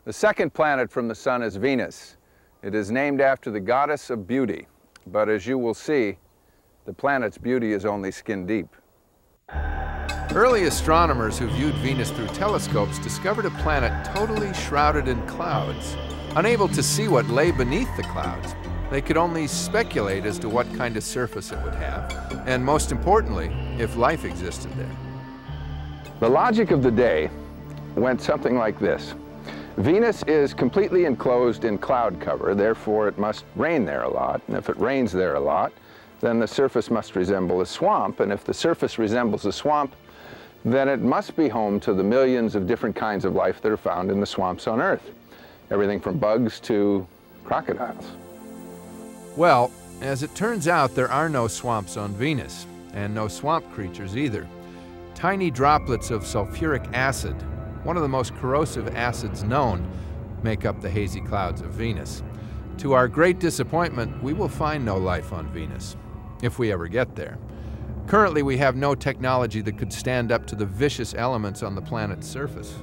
The second planet from the Sun is Venus. It is named after the goddess of beauty, but as you will see, the planet's beauty is only skin deep. Early astronomers who viewed Venus through telescopes discovered a planet totally shrouded in clouds. Unable to see what lay beneath the clouds, they could only speculate as to what kind of surface it would have, and most importantly, if life existed there. The logic of the day went something like this. Venus is completely enclosed in cloud cover, therefore it must rain there a lot, and if it rains there a lot, then the surface must resemble a swamp, and if the surface resembles a swamp, then it must be home to the millions of different kinds of life that are found in the swamps on Earth. Everything from bugs to crocodiles. Well, as it turns out, there are no swamps on Venus, and no swamp creatures either. Tiny droplets of sulfuric acid, one of the most corrosive acids known, make up the hazy clouds of Venus. To our great disappointment, we will find no life on Venus, if we ever get there. Currently, we have no technology that could stand up to the vicious elements on the planet's surface.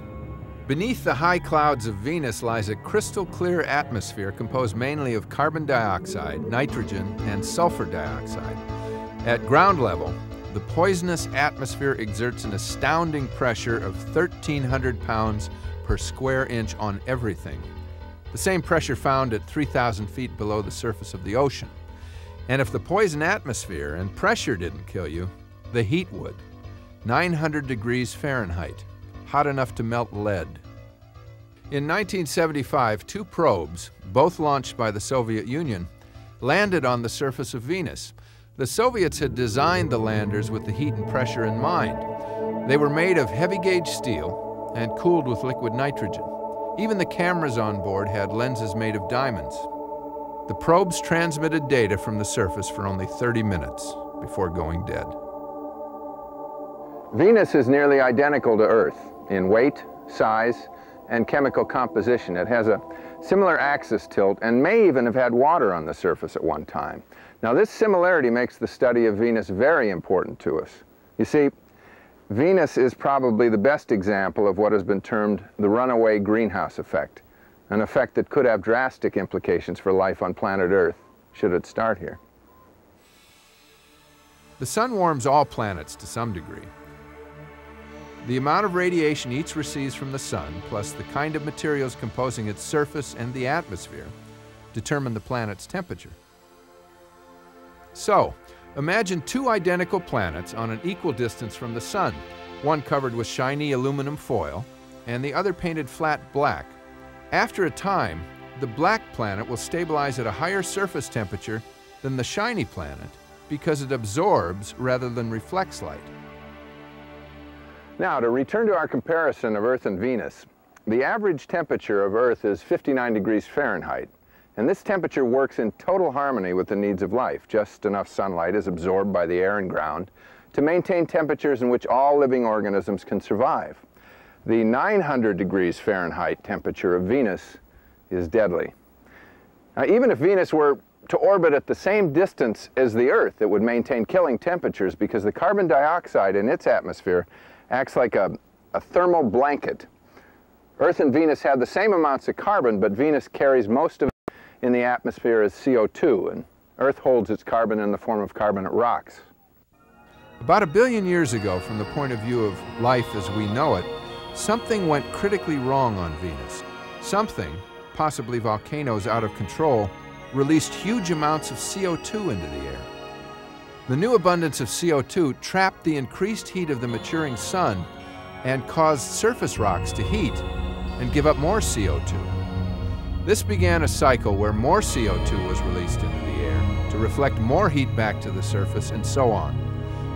Beneath the high clouds of Venus lies a crystal-clear atmosphere composed mainly of carbon dioxide, nitrogen, and sulfur dioxide. At ground level, the poisonous atmosphere exerts an astounding pressure of 1,300 pounds per square inch on everything, the same pressure found at 3,000 feet below the surface of the ocean. And if the poison atmosphere and pressure didn't kill you, the heat would. 900 degrees Fahrenheit, hot enough to melt lead. In 1975, two probes, both launched by the Soviet Union, landed on the surface of Venus. The Soviets had designed the landers with the heat and pressure in mind. They were made of heavy-gauge steel and cooled with liquid nitrogen. Even the cameras on board had lenses made of diamonds. The probes transmitted data from the surface for only 30 minutes before going dead. Venus is nearly identical to Earth in weight, size, and chemical composition. It has a similar axis tilt and may even have had water on the surface at one time. Now, this similarity makes the study of Venus very important to us. You see, Venus is probably the best example of what has been termed the runaway greenhouse effect, an effect that could have drastic implications for life on planet Earth, should it start here. The sun warms all planets to some degree. The amount of radiation each receives from the sun, plus the kind of materials composing its surface and the atmosphere, determine the planet's temperature. So, imagine two identical planets on an equal distance from the sun, one covered with shiny aluminum foil, and the other painted flat black. After a time, the black planet will stabilize at a higher surface temperature than the shiny planet because it absorbs rather than reflects light. Now, to return to our comparison of Earth and Venus, the average temperature of Earth is 59 degrees Fahrenheit, and this temperature works in total harmony with the needs of life. Just enough sunlight is absorbed by the air and ground to maintain temperatures in which all living organisms can survive. The 900 degrees Fahrenheit temperature of Venus is deadly. Now, even if Venus were to orbit at the same distance as the Earth, it would maintain killing temperatures because the carbon dioxide in its atmosphere acts like a thermal blanket. Earth and Venus have the same amounts of carbon, but Venus carries most of it in the atmosphere as CO2, and Earth holds its carbon in the form of carbonate rocks. About 1 billion years ago, from the point of view of life as we know it, something went critically wrong on Venus. Something, possibly volcanoes out of control, released huge amounts of CO2 into the air. The new abundance of CO2 trapped the increased heat of the maturing sun and caused surface rocks to heat and give up more CO2. This began a cycle where more CO2 was released into the air to reflect more heat back to the surface, and so on,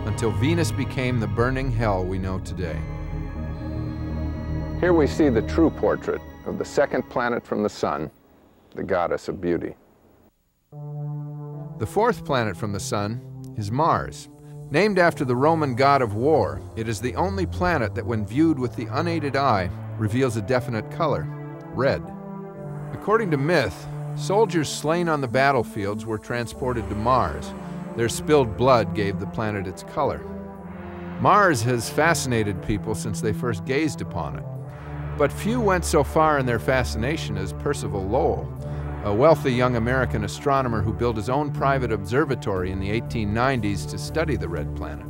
until Venus became the burning hell we know today. Here we see the true portrait of the second planet from the Sun, the goddess of beauty. The fourth planet from the Sun is Mars. Named after the Roman god of war, it is the only planet that, when viewed with the unaided eye, reveals a definite color: red. According to myth, soldiers slain on the battlefields were transported to Mars. Their spilled blood gave the planet its color. Mars has fascinated people since they first gazed upon it. But few went so far in their fascination as Percival Lowell, a wealthy young American astronomer who built his own private observatory in the 1890s to study the red planet.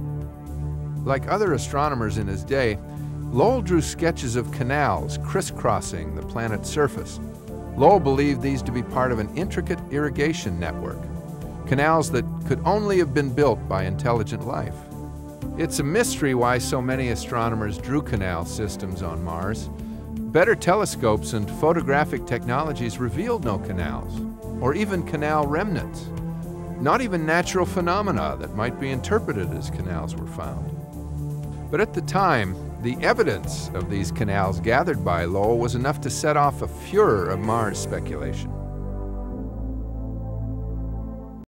Like other astronomers in his day, Lowell drew sketches of canals crisscrossing the planet's surface. Lowell believed these to be part of an intricate irrigation network, canals that could only have been built by intelligent life. It's a mystery why so many astronomers drew canal systems on Mars. Better telescopes and photographic technologies revealed no canals, or even canal remnants. Not even natural phenomena that might be interpreted as canals were found. But at the time, the evidence of these canals gathered by Lowell was enough to set off a furor of Mars speculation.